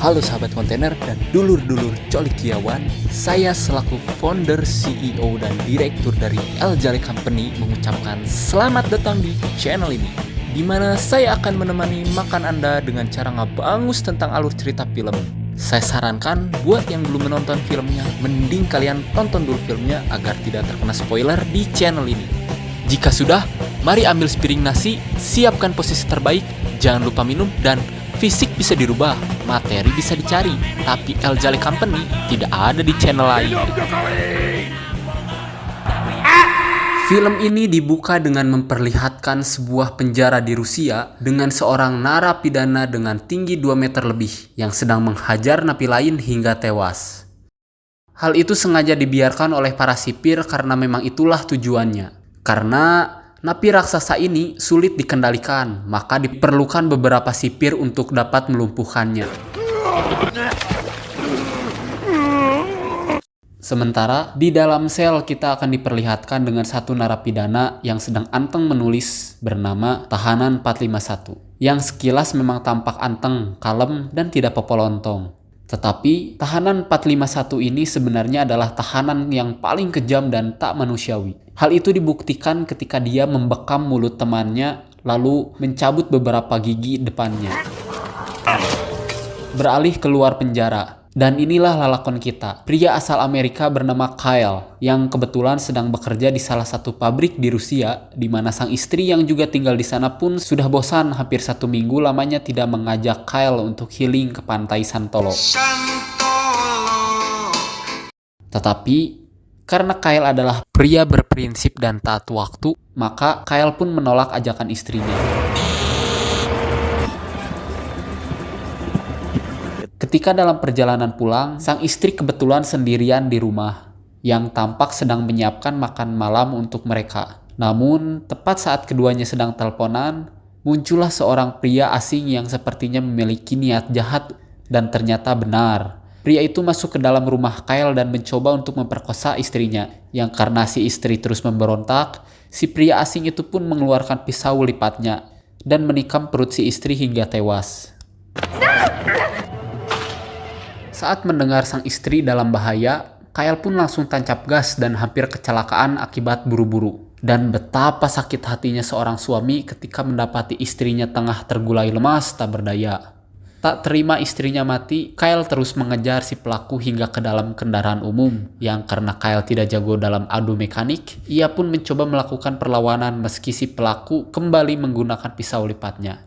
Halo sahabat kontainer dan dulur-dulur colikiawan. Saya selaku founder, CEO, dan direktur dari El Jale Company mengucapkan selamat datang di channel ini, di mana saya akan menemani makan Anda dengan cara ngebangus tentang alur cerita film. Saya sarankan buat yang belum menonton filmnya, mending kalian tonton dulu filmnya agar tidak terkena spoiler di channel ini. Jika sudah, mari ambil sepiring nasi, siapkan posisi terbaik, jangan lupa minum, dan fisik bisa dirubah, materi bisa dicari, tapi El Jale Company tidak ada di channel lain. Film ini dibuka dengan memperlihatkan sebuah penjara di Rusia dengan seorang narapidana dengan tinggi 2 meter lebih yang sedang menghajar napi lain hingga tewas. Hal itu sengaja dibiarkan oleh para sipir karena memang itulah tujuannya. Karena napi raksasa ini sulit dikendalikan, maka diperlukan beberapa sipir untuk dapat melumpuhkannya. Sementara di dalam sel kita akan diperlihatkan dengan satu narapidana yang sedang anteng menulis bernama Tahanan 451, yang sekilas memang tampak anteng, kalem, dan tidak popolontong. Tetapi tahanan 451 ini sebenarnya adalah tahanan yang paling kejam dan tak manusiawi. Hal itu dibuktikan ketika dia membekam mulut temannya lalu mencabut beberapa gigi depannya. Beralih keluar penjara. Dan inilah lalakon kita, pria asal Amerika bernama Kyle, yang kebetulan sedang bekerja di salah satu pabrik di Rusia, di mana sang istri yang juga tinggal di sana pun sudah bosan hampir 1 minggu lamanya tidak mengajak Kyle untuk healing ke pantai Santolo. Tetapi, karena Kyle adalah pria berprinsip dan taat waktu, maka Kyle pun menolak ajakan istrinya. Ketika dalam perjalanan pulang, sang istri kebetulan sendirian di rumah, yang tampak sedang menyiapkan makan malam untuk mereka. Namun, tepat saat keduanya sedang teleponan, muncullah seorang pria asing yang sepertinya memiliki niat jahat dan ternyata benar. Pria itu masuk ke dalam rumah Kyle dan mencoba untuk memperkosa istrinya, yang karena si istri terus memberontak, si pria asing itu pun mengeluarkan pisau lipatnya dan menikam perut si istri hingga tewas. Saat mendengar sang istri dalam bahaya, Kyle pun langsung tancap gas dan hampir kecelakaan akibat buru-buru. Dan betapa sakit hatinya seorang suami ketika mendapati istrinya tengah tergulai lemas tak berdaya. Tak terima istrinya mati, Kyle terus mengejar si pelaku hingga ke dalam kendaraan umum. Yang karena Kyle tidak jago dalam adu mekanik, ia pun mencoba melakukan perlawanan meski si pelaku kembali menggunakan pisau lipatnya.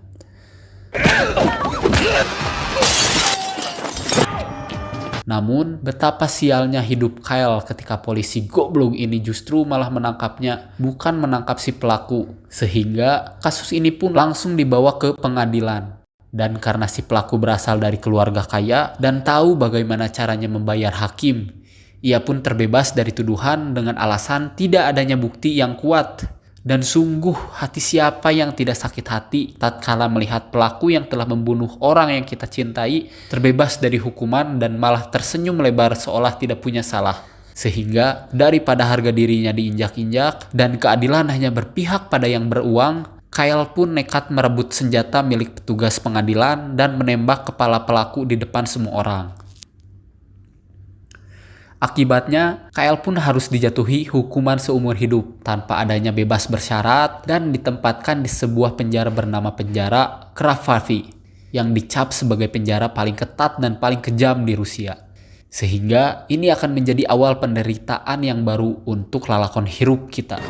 Namun, betapa sialnya hidup Kyle ketika polisi goblok ini justru malah menangkapnya, bukan menangkap si pelaku. Sehingga kasus ini pun langsung dibawa ke pengadilan. Dan karena si pelaku berasal dari keluarga kaya dan tahu bagaimana caranya membayar hakim, ia pun terbebas dari tuduhan dengan alasan tidak adanya bukti yang kuat. Dan sungguh hati siapa yang tidak sakit hati tatkala melihat pelaku yang telah membunuh orang yang kita cintai terbebas dari hukuman dan malah tersenyum lebar seolah tidak punya salah. Sehingga daripada harga dirinya diinjak-injak dan keadilan hanya berpihak pada yang beruang, Kyle pun nekat merebut senjata milik petugas pengadilan dan menembak kepala pelaku di depan semua orang. Akibatnya, Kyle pun harus dijatuhi hukuman seumur hidup tanpa adanya bebas bersyarat dan ditempatkan di sebuah penjara bernama penjara Kravavi yang dicap sebagai penjara paling ketat dan paling kejam di Rusia. Sehingga ini akan menjadi awal penderitaan yang baru untuk lalakon hirup kita.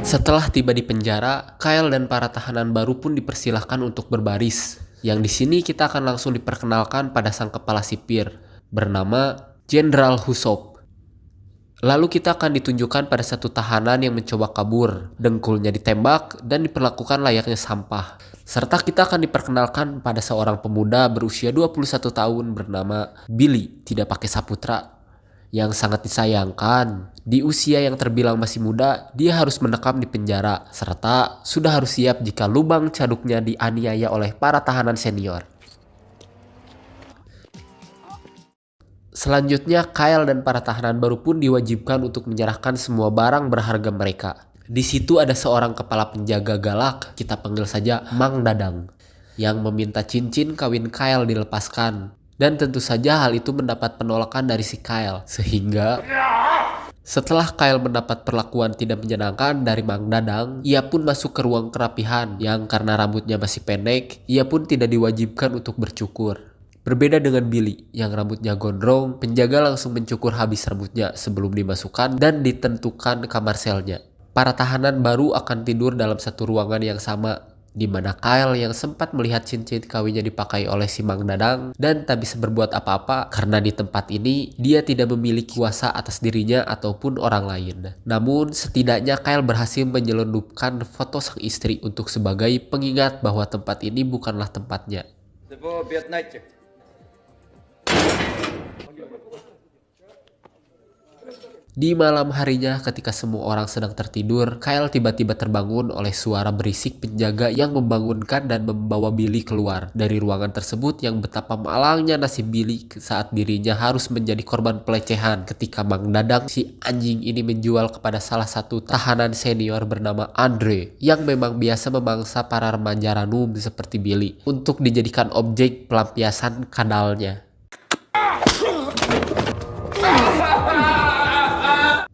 Setelah tiba di penjara, Kyle dan para tahanan baru pun dipersilahkan untuk berbaris. Yang di sini kita akan langsung diperkenalkan pada sang kepala sipir bernama Jenderal Husov. Lalu kita akan ditunjukkan pada satu tahanan yang mencoba kabur, dengkulnya ditembak dan diperlakukan layaknya sampah. Serta kita akan diperkenalkan pada seorang pemuda berusia 21 tahun bernama Billy, tidak pakai saputra. Yang sangat disayangkan, di usia yang terbilang masih muda, dia harus mendekam di penjara, serta sudah harus siap jika lubang caduknya dianiaya oleh para tahanan senior. Selanjutnya, Kyle dan para tahanan baru pun diwajibkan untuk menyerahkan semua barang berharga mereka. Di situ ada seorang kepala penjaga galak, kita panggil saja Mang Dadang. yang meminta cincin kawin Kyle dilepaskan. Dan tentu saja hal itu mendapat penolakan dari si Kyle. Sehingga setelah Kyle mendapat perlakuan tidak menyenangkan dari Mang Dadang, ia pun masuk ke ruang kerapihan yang karena rambutnya masih pendek, ia pun tidak diwajibkan untuk bercukur. Berbeda dengan Billy yang rambutnya gondrong, penjaga langsung mencukur habis rambutnya sebelum dimasukkan dan ditentukan kamar selnya. Para tahanan baru akan tidur dalam satu ruangan yang sama, di mana Kyle yang sempat melihat cincin kawinnya dipakai oleh si Mang Dadang dan tak bisa berbuat apa-apa karena di tempat ini dia tidak memiliki kuasa atas dirinya ataupun orang lain. Namun setidaknya Kyle berhasil menyelundupkan foto sang istri untuk sebagai pengingat bahwa tempat ini bukanlah tempatnya. Di malam harinya ketika semua orang sedang tertidur, Kyle tiba-tiba terbangun oleh suara berisik penjaga yang membangunkan dan membawa Billy keluar dari ruangan tersebut yang betapa malangnya nasib Billy saat dirinya harus menjadi korban pelecehan ketika Mang Dadang si anjing ini menjual kepada salah satu tahanan senior bernama Andre yang memang biasa memangsa para remaja ranum seperti Billy untuk dijadikan objek pelampiasan kadalnya.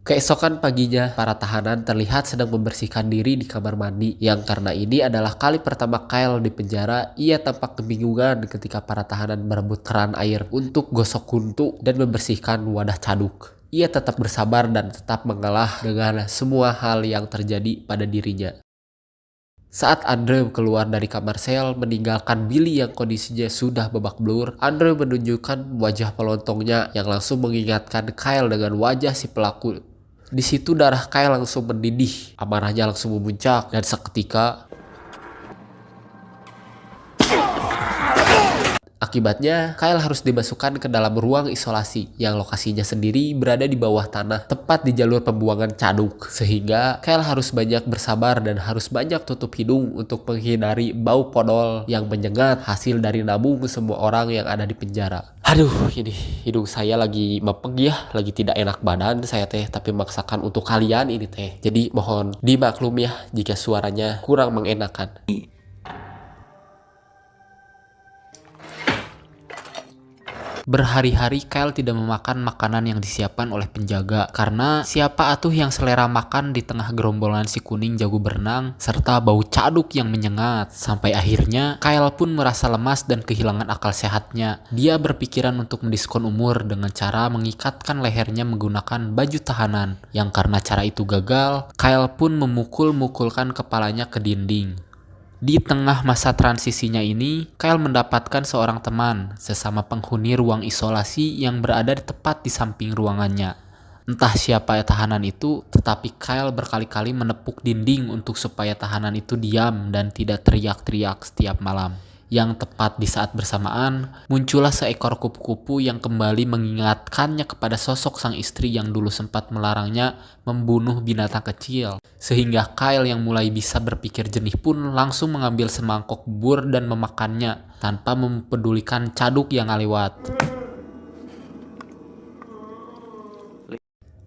Keesokan paginya, para tahanan terlihat sedang membersihkan diri di kamar mandi yang karena ini adalah kali pertama Kyle di penjara, ia tampak kebingungan ketika para tahanan berebut keran air untuk gosok kuntu dan membersihkan wadah caduk. Ia tetap bersabar dan tetap mengalah dengan semua hal yang terjadi pada dirinya. Saat Andre keluar dari kamar sel meninggalkan Billy yang kondisinya sudah babak belur, Andre menunjukkan wajah pelontongnya yang langsung mengingatkan Kyle dengan wajah si pelaku. Di situ darah Kyle langsung mendidih, amarahnya langsung memuncak dan seketika akibatnya, Kyle harus dimasukkan ke dalam ruang isolasi yang lokasinya sendiri berada di bawah tanah, tepat di jalur pembuangan caduk. Sehingga Kyle harus banyak bersabar dan harus banyak tutup hidung untuk menghindari bau podol yang menyengat hasil dari nabung semua orang yang ada di penjara. Aduh, ini hidung saya lagi mepeg ya, lagi tidak enak badan saya teh, tapi maksakan untuk kalian ini teh. Jadi mohon dimaklum ya jika suaranya kurang mengenakan. Berhari-hari Kyle tidak memakan makanan yang disiapkan oleh penjaga karena siapa atuh yang selera makan di tengah gerombolan si kuning jago berenang serta bau caduk yang menyengat. Sampai akhirnya Kyle pun merasa lemas dan kehilangan akal sehatnya. Dia berpikiran untuk mendiskon umur dengan cara mengikatkan lehernya menggunakan baju tahanan. Yang karena cara itu gagal, Kyle pun memukul-mukulkan kepalanya ke dinding. Di tengah masa transisinya ini, Kyle mendapatkan seorang teman, sesama penghuni ruang isolasi yang berada tepat di samping ruangannya. Entah siapa tahanan itu, tetapi Kyle berkali-kali menepuk dinding untuk supaya tahanan itu diam dan tidak teriak-teriak setiap malam. Yang tepat di saat bersamaan, muncullah seekor kupu-kupu yang kembali mengingatkannya kepada sosok sang istri yang dulu sempat melarangnya membunuh binatang kecil. Sehingga Kyle yang mulai bisa berpikir jernih pun langsung mengambil semangkok bubur dan memakannya tanpa mempedulikan caduk yang lewat.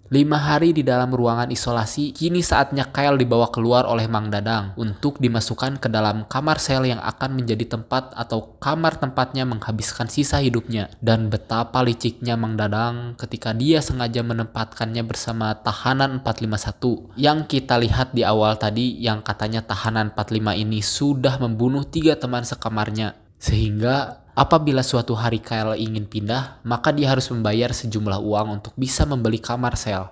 5 hari di dalam ruangan isolasi, kini saatnya Kyle dibawa keluar oleh Mang Dadang untuk dimasukkan ke dalam kamar sel yang akan menjadi tempat atau kamar tempatnya menghabiskan sisa hidupnya. Dan betapa liciknya Mang Dadang ketika dia sengaja menempatkannya bersama tahanan 451 yang kita lihat di awal tadi, yang katanya tahanan 45 ini sudah membunuh 3 teman sekamarnya. Sehingga apabila suatu hari Kyle ingin pindah, maka dia harus membayar sejumlah uang untuk bisa membeli kamar sel.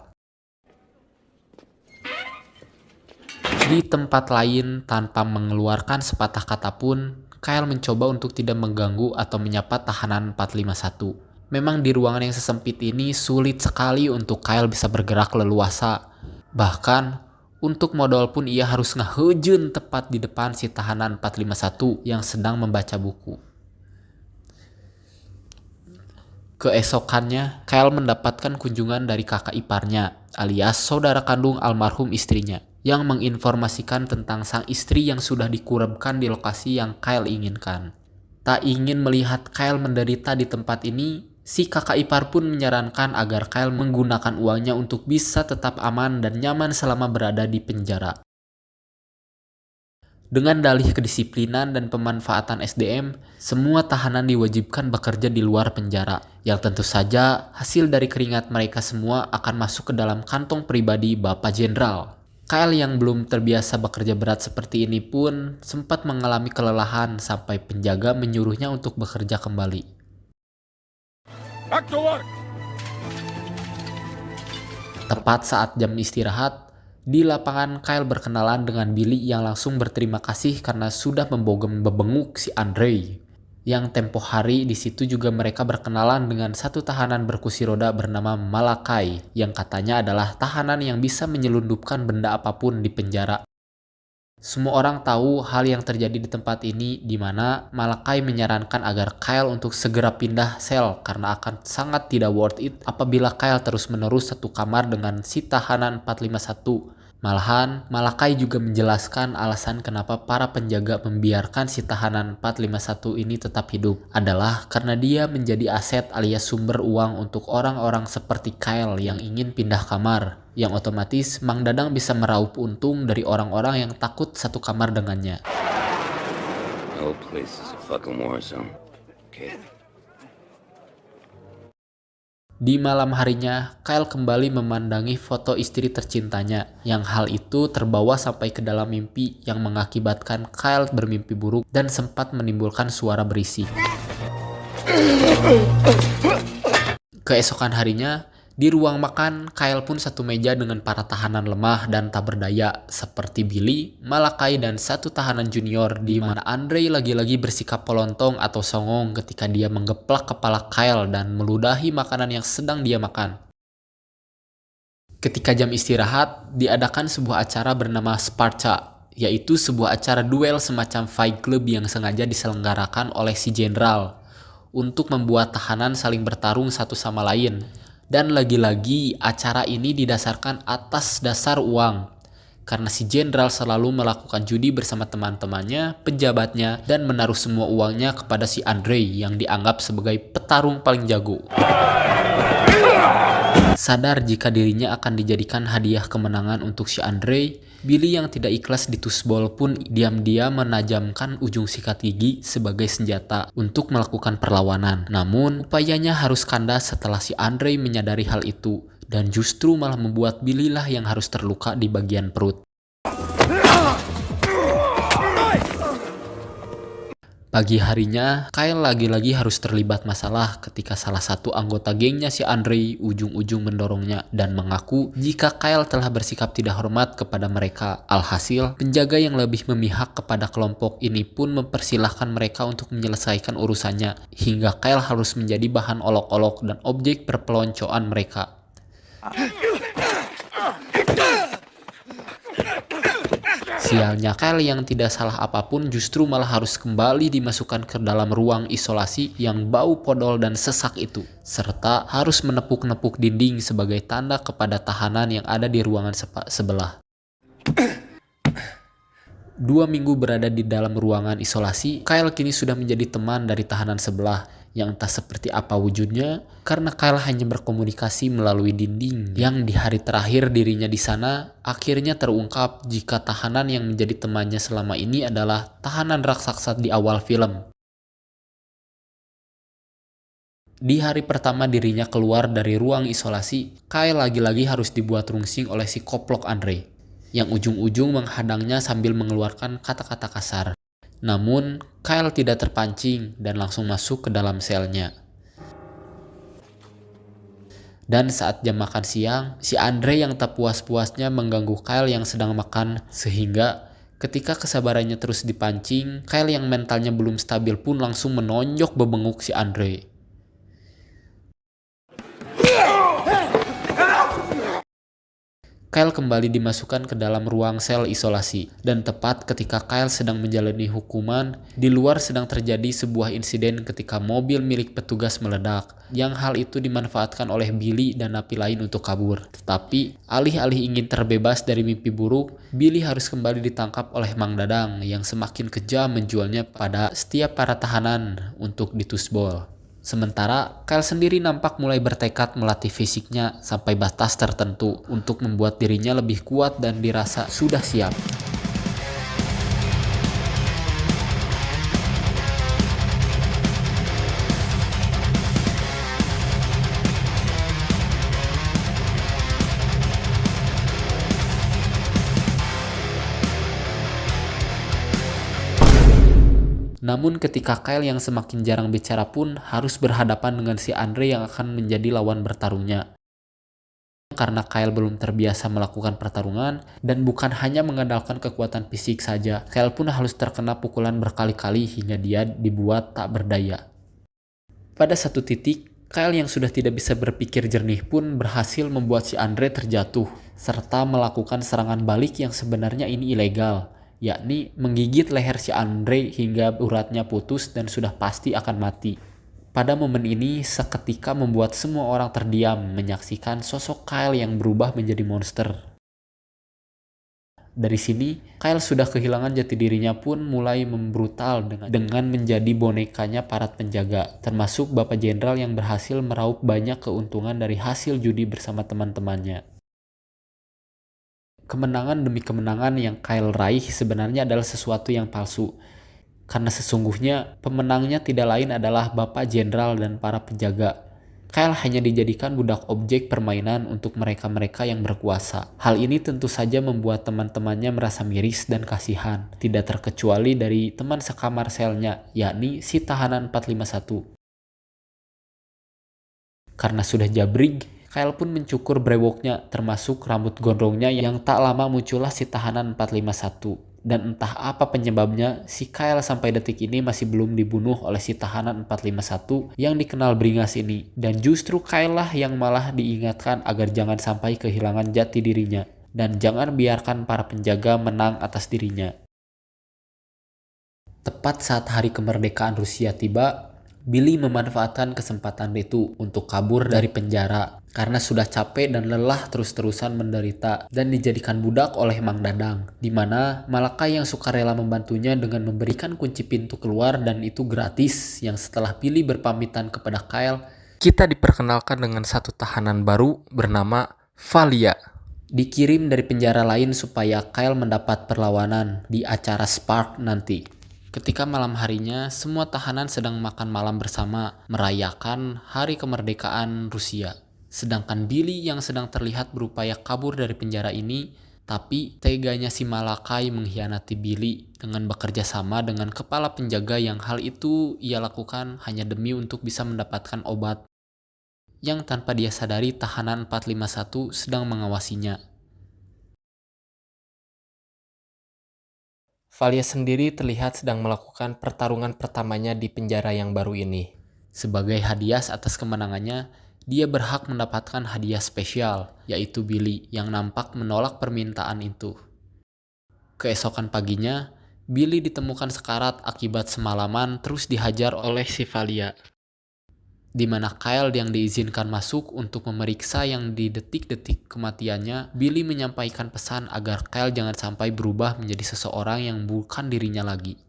Di tempat lain, tanpa mengeluarkan sepatah kata pun, Kyle mencoba untuk tidak mengganggu atau menyapa tahanan 451. Memang di ruangan yang sesempit ini sulit sekali untuk Kyle bisa bergerak leluasa. Bahkan untuk modal pun ia harus ngehejeun tepat di depan si tahanan 451 yang sedang membaca buku. Keesokannya, Kyle mendapatkan kunjungan dari kakak iparnya, alias saudara kandung almarhum istrinya, yang menginformasikan tentang sang istri yang sudah dikurabkan di lokasi yang Kyle inginkan. Tak ingin melihat Kyle menderita di tempat ini, si kakak ipar pun menyarankan agar Kyle menggunakan uangnya untuk bisa tetap aman dan nyaman selama berada di penjara. Dengan dalih kedisiplinan dan pemanfaatan SDM, semua tahanan diwajibkan bekerja di luar penjara, yang tentu saja hasil dari keringat mereka semua akan masuk ke dalam kantong pribadi Bapak Jenderal. Kyle yang belum terbiasa bekerja berat seperti ini pun sempat mengalami kelelahan sampai penjaga menyuruhnya untuk bekerja kembali. Back to work. Tepat saat jam istirahat, di lapangan Kyle berkenalan dengan Billy yang langsung berterima kasih karena sudah membogem-bebenguk si Andre. Yang tempo hari di situ juga mereka berkenalan dengan satu tahanan berkursi roda bernama Malakai yang katanya adalah tahanan yang bisa menyelundupkan benda apapun di penjara. Semua orang tahu hal yang terjadi di tempat ini di mana Malakai menyarankan agar Kyle untuk segera pindah sel karena akan sangat tidak worth it apabila Kyle terus-menerus satu kamar dengan si tahanan 451. Malahan, Malakai juga menjelaskan alasan kenapa para penjaga membiarkan si tahanan 451 ini tetap hidup adalah karena dia menjadi aset alias sumber uang untuk orang-orang seperti Kyle yang ingin pindah kamar, yang otomatis Mang Dadang bisa meraup untung dari orang-orang yang takut satu kamar dengannya. No place is a fucking war zone. Okay. Di malam harinya, Kyle kembali memandangi foto istri tercintanya, yang hal itu terbawa sampai ke dalam mimpi yang mengakibatkan Kyle bermimpi buruk dan sempat menimbulkan suara berisik. Keesokan harinya, di ruang makan, Kyle pun satu meja dengan para tahanan lemah dan tak berdaya seperti Billy, Malakai, dan satu tahanan junior di mana Andre lagi-lagi bersikap polontong atau songong ketika dia menggeplak kepala Kyle dan meludahi makanan yang sedang dia makan. Ketika jam istirahat, diadakan sebuah acara bernama Sparta, yaitu sebuah acara duel semacam fight club yang sengaja diselenggarakan oleh si jenderal untuk membuat tahanan saling bertarung satu sama lain. Dan lagi-lagi acara ini didasarkan atas dasar uang, karena si jenderal selalu melakukan judi bersama teman-temannya, pejabatnya, dan menaruh semua uangnya kepada si Andre yang dianggap sebagai petarung paling jago. Sadar jika dirinya akan dijadikan hadiah kemenangan untuk si Andre, Billy yang tidak ikhlas di tusbol pun diam-diam menajamkan ujung sikat gigi sebagai senjata untuk melakukan perlawanan. Namun, upayanya harus kandas setelah si Andre menyadari hal itu, dan justru malah membuat Billy lah yang harus terluka di bagian perut. Pagi harinya, Kyle lagi-lagi harus terlibat masalah ketika salah satu anggota gengnya si Andre ujung-ujung mendorongnya dan mengaku jika Kyle telah bersikap tidak hormat kepada mereka. Alhasil, penjaga yang lebih memihak kepada kelompok ini pun mempersilahkan mereka untuk menyelesaikan urusannya, hingga Kyle harus menjadi bahan olok-olok dan objek perpeloncoan mereka. Sialnya Kyle yang tidak salah apapun justru malah harus kembali dimasukkan ke dalam ruang isolasi yang bau podol dan sesak itu, serta harus menepuk-nepuk dinding sebagai tanda kepada tahanan yang ada di ruangan sebelah. 2 minggu berada di dalam ruangan isolasi, Kyle kini sudah menjadi teman dari tahanan sebelah yang entah seperti apa wujudnya, karena Kyle hanya berkomunikasi melalui dinding yang di hari terakhir dirinya di sana akhirnya terungkap jika tahanan yang menjadi temannya selama ini adalah tahanan raksasa di awal film. Di hari pertama dirinya keluar dari ruang isolasi, Kyle lagi-lagi harus dibuat rungsing oleh si koplok Andre, yang ujung-ujung menghadangnya sambil mengeluarkan kata-kata kasar. Namun, Kyle tidak terpancing dan langsung masuk ke dalam selnya. Dan saat jam makan siang, si Andre yang tak puas-puasnya mengganggu Kyle yang sedang makan, sehingga ketika kesabarannya terus dipancing, Kyle yang mentalnya belum stabil pun langsung menonjok bebenguk si Andre. Kyle kembali dimasukkan ke dalam ruang sel isolasi, dan tepat ketika Kyle sedang menjalani hukuman, di luar sedang terjadi sebuah insiden ketika mobil milik petugas meledak, yang hal itu dimanfaatkan oleh Billy dan napi lain untuk kabur. Tetapi, alih-alih ingin terbebas dari mimpi buruk, Billy harus kembali ditangkap oleh Mang Dadang yang semakin kejam menjualnya pada setiap para tahanan untuk ditusbol. Sementara, Kyle sendiri nampak mulai bertekad melatih fisiknya sampai batas tertentu untuk membuat dirinya lebih kuat dan dirasa sudah siap. Namun ketika Kyle yang semakin jarang bicara pun harus berhadapan dengan si Andre yang akan menjadi lawan bertarungnya. Karena Kyle belum terbiasa melakukan pertarungan dan bukan hanya mengandalkan kekuatan fisik saja, Kyle pun harus terkena pukulan berkali-kali hingga dia dibuat tak berdaya. Pada satu titik, Kyle yang sudah tidak bisa berpikir jernih pun berhasil membuat si Andre terjatuh, serta melakukan serangan balik yang sebenarnya ini ilegal, yakni menggigit leher si Andre hingga uratnya putus dan sudah pasti akan mati. Pada momen ini, seketika membuat semua orang terdiam menyaksikan sosok Kyle yang berubah menjadi monster. Dari sini, Kyle sudah kehilangan jati dirinya pun mulai membrutal dengan menjadi bonekanya para penjaga, termasuk Bapak Jenderal yang berhasil meraup banyak keuntungan dari hasil judi bersama teman-temannya. Kemenangan demi kemenangan yang Kyle raih sebenarnya adalah sesuatu yang palsu. Karena sesungguhnya pemenangnya tidak lain adalah Bapak Jenderal dan para penjaga. Kyle hanya dijadikan budak objek permainan untuk mereka-mereka yang berkuasa. Hal ini tentu saja membuat teman-temannya merasa miris dan kasihan, tidak terkecuali dari teman sekamar selnya, yakni si tahanan 451. Karena sudah jabrig, Kyle pun mencukur brewoknya, termasuk rambut gondrongnya yang tak lama muncullah si tahanan 451. Dan entah apa penyebabnya, si Kyle sampai detik ini masih belum dibunuh oleh si tahanan 451 yang dikenal beringas ini. Dan justru Kyle lah yang malah diingatkan agar jangan sampai kehilangan jati dirinya. Dan jangan biarkan para penjaga menang atas dirinya. Tepat saat hari kemerdekaan Rusia tiba, Billy memanfaatkan kesempatan itu untuk kabur dari penjara karena sudah capek dan lelah terus-terusan menderita dan dijadikan budak oleh Mang Dadang, di mana Malakai yang sukarela membantunya dengan memberikan kunci pintu keluar dan itu gratis. Yang setelah Billy berpamitan kepada Kyle, kita diperkenalkan dengan satu tahanan baru bernama Valia. Dikirim dari penjara lain supaya Kyle mendapat perlawanan di acara Spark nanti. Ketika malam harinya, semua tahanan sedang makan malam bersama, merayakan hari kemerdekaan Rusia. Sedangkan Billy yang sedang terlihat berupaya kabur dari penjara ini, tapi teganya si Malakai mengkhianati Billy dengan bekerja sama dengan kepala penjaga yang hal itu ia lakukan hanya demi untuk bisa mendapatkan obat yang tanpa dia sadari tahanan 451 sedang mengawasinya. Valia sendiri terlihat sedang melakukan pertarungan pertamanya di penjara yang baru ini. Sebagai hadiah atas kemenangannya, dia berhak mendapatkan hadiah spesial, yaitu Billy yang nampak menolak permintaan itu. Keesokan paginya, Billy ditemukan sekarat akibat semalaman terus dihajar oleh si Valia. Di mana Kyle yang diizinkan masuk untuk memeriksa yang di detik-detik kematiannya, Billy menyampaikan pesan agar Kyle jangan sampai berubah menjadi seseorang yang bukan dirinya lagi.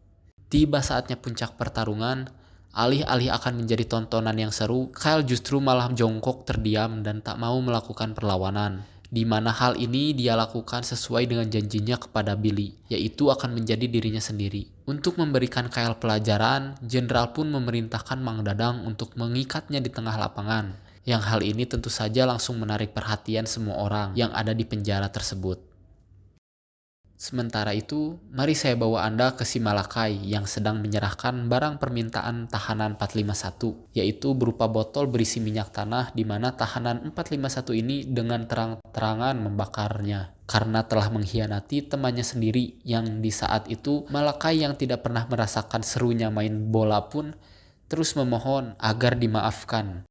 Tiba saatnya puncak pertarungan, alih-alih akan menjadi tontonan yang seru, Kyle justru malah jongkok terdiam dan tak mau melakukan perlawanan. Di mana hal ini dia lakukan sesuai dengan janjinya kepada Billy, yaitu akan menjadi dirinya sendiri. Untuk memberikan Kyle pelajaran, Jenderal pun memerintahkan Mang Dadang untuk mengikatnya di tengah lapangan. Yang hal ini tentu saja langsung menarik perhatian semua orang yang ada di penjara tersebut. Sementara itu, mari saya bawa Anda ke si Malakai yang sedang menyerahkan barang permintaan tahanan 451, yaitu berupa botol berisi minyak tanah di mana tahanan 451 ini dengan terang-terangan membakarnya karena telah mengkhianati temannya sendiri yang di saat itu Malakai yang tidak pernah merasakan serunya main bola pun terus memohon agar dimaafkan.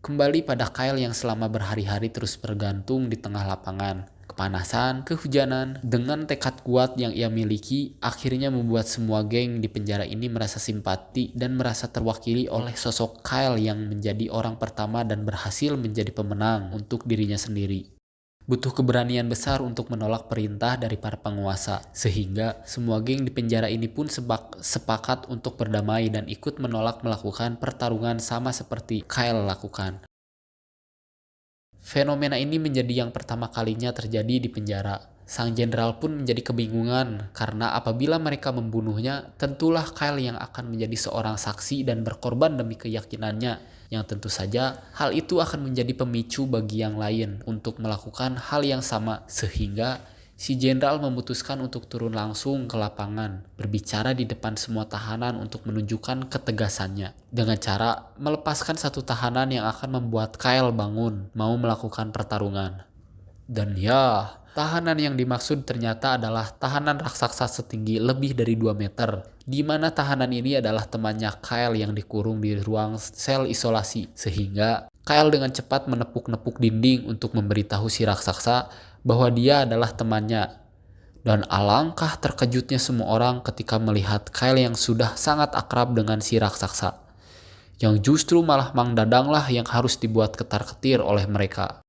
Kembali pada Kyle yang selama berhari-hari terus bergantung di tengah lapangan. Kepanasan, kehujanan, dengan tekad kuat yang ia miliki, akhirnya membuat semua geng di penjara ini merasa simpati dan merasa terwakili oleh sosok Kyle yang menjadi orang pertama dan berhasil menjadi pemenang untuk dirinya sendiri. Butuh keberanian besar untuk menolak perintah dari para penguasa, sehingga semua geng di penjara ini pun sepakat untuk berdamai dan ikut menolak melakukan pertarungan sama seperti Kyle lakukan. Fenomena ini menjadi yang pertama kalinya terjadi di penjara. Sang jenderal pun menjadi kebingungan karena apabila mereka membunuhnya, tentulah Kyle yang akan menjadi seorang saksi dan berkorban demi keyakinannya. Yang tentu saja hal itu akan menjadi pemicu bagi yang lain untuk melakukan hal yang sama sehingga Si jenderal memutuskan untuk turun langsung ke lapangan, berbicara di depan semua tahanan untuk menunjukkan ketegasannya, dengan cara melepaskan satu tahanan yang akan membuat Kyle bangun, mau melakukan pertarungan. Dan ya, tahanan yang dimaksud ternyata adalah tahanan raksasa setinggi lebih dari 2 meter, di mana tahanan ini adalah temannya Kyle yang dikurung di ruang sel isolasi, sehingga Kyle dengan cepat menepuk-nepuk dinding untuk memberitahu si raksasa bahwa dia adalah temannya. Dan alangkah terkejutnya semua orang ketika melihat Kyle yang sudah sangat akrab dengan si raksasa, yang justru malah Mang Dadang lah yang harus dibuat ketar-ketir oleh mereka.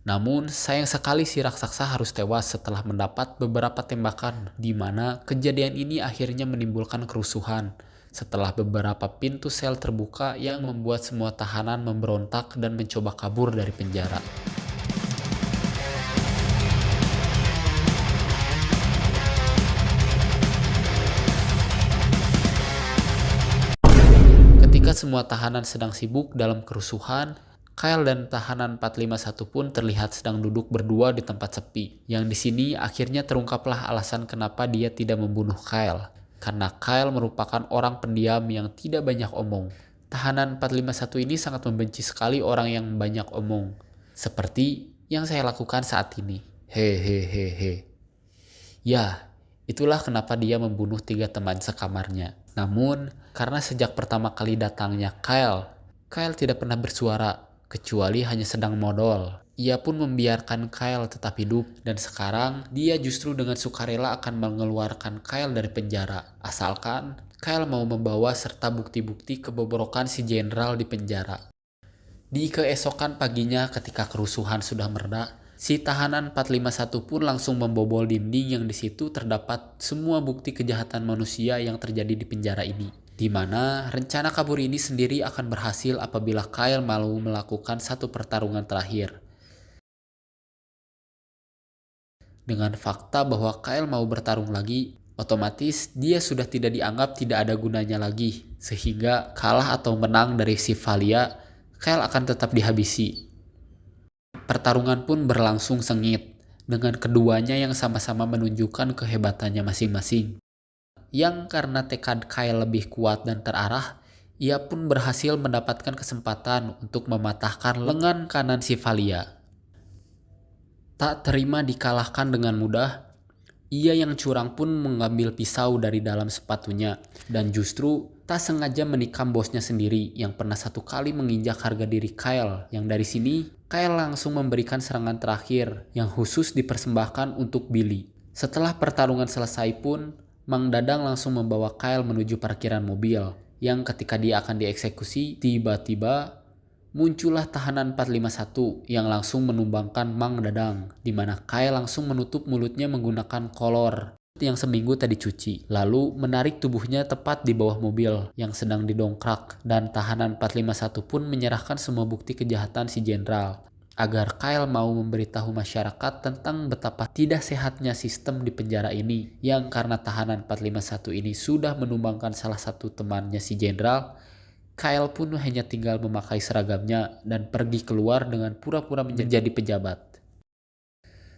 Namun sayang sekali si raksasa harus tewas setelah mendapat beberapa tembakan, di mana kejadian ini akhirnya menimbulkan kerusuhan setelah beberapa pintu sel terbuka yang membuat semua tahanan memberontak dan mencoba kabur dari penjara. Ketika semua tahanan sedang sibuk dalam kerusuhan, Kyle dan tahanan 451 pun terlihat sedang duduk berdua di tempat sepi. Yang di sini akhirnya terungkaplah alasan kenapa dia tidak membunuh Kyle. Karena Kyle merupakan orang pendiam yang tidak banyak omong. Tahanan 451 ini sangat membenci sekali orang yang banyak omong. Seperti yang saya lakukan saat ini. Hehehehe. Ya, itulah kenapa dia membunuh 3 teman sekamarnya. Namun, karena sejak pertama kali datangnya Kyle tidak pernah bersuara, kecuali hanya sedang modal. Ia pun membiarkan Kyle tetap hidup, dan sekarang dia justru dengan sukarela akan mengeluarkan Kyle dari penjara, asalkan Kyle mau membawa serta bukti-bukti kebobrokan si jenderal di penjara. Di keesokan paginya ketika kerusuhan sudah mereda, si tahanan 451 pun langsung membobol dinding yang di situ terdapat semua bukti kejahatan manusia yang terjadi di penjara ini. Di mana rencana kabur ini sendiri akan berhasil apabila Kyle mau melakukan satu pertarungan terakhir. Dengan fakta bahwa Kyle mau bertarung lagi, otomatis dia sudah tidak dianggap tidak ada gunanya lagi. Sehingga kalah atau menang dari si Valia, Kyle akan tetap dihabisi. Pertarungan pun berlangsung sengit, dengan keduanya yang sama-sama menunjukkan kehebatannya masing-masing. Yang karena tekad Kyle lebih kuat dan terarah, ia pun berhasil mendapatkan kesempatan untuk mematahkan lengan kanan si Valia. Tak terima dikalahkan dengan mudah, ia yang curang pun mengambil pisau dari dalam sepatunya dan justru tak sengaja menikam bosnya sendiri yang pernah satu kali menginjak harga diri Kyle. Yang dari sini, Kyle langsung memberikan serangan terakhir yang khusus dipersembahkan untuk Billy. Setelah pertarungan selesai pun, Mang Dadang langsung membawa Kyle menuju parkiran mobil, yang ketika dia akan dieksekusi, tiba-tiba muncullah tahanan 451 yang langsung menumbangkan Mang Dadang, di mana Kyle langsung menutup mulutnya menggunakan kolor yang seminggu tadi cuci, lalu menarik tubuhnya tepat di bawah mobil yang sedang didongkrak, dan tahanan 451 pun menyerahkan semua bukti kejahatan si jenderal, agar Kyle mau memberitahu masyarakat tentang betapa tidak sehatnya sistem di penjara ini, yang karena tahanan 451 ini sudah menumbangkan salah satu temannya si jenderal. Kyle pun hanya tinggal memakai seragamnya dan pergi keluar dengan pura-pura menjadi pejabat.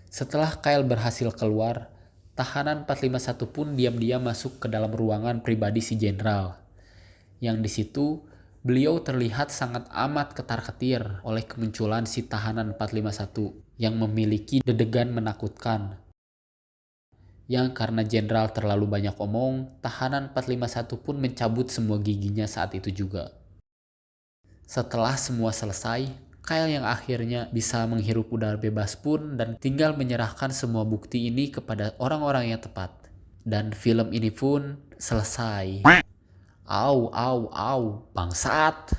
Setelah Kyle berhasil keluar, tahanan 451 pun diam-diam masuk ke dalam ruangan pribadi si jenderal. Yang di situ, beliau terlihat sangat amat ketar-ketir oleh kemunculan si tahanan 451 yang memiliki dedegan menakutkan. Yang karena jenderal terlalu banyak omong, tahanan 451 pun mencabut semua giginya saat itu juga. Setelah semua selesai, Kyle yang akhirnya bisa menghirup udara bebas pun dan tinggal menyerahkan semua bukti ini kepada orang-orang yang tepat. Dan film ini pun selesai. Au, bangsat.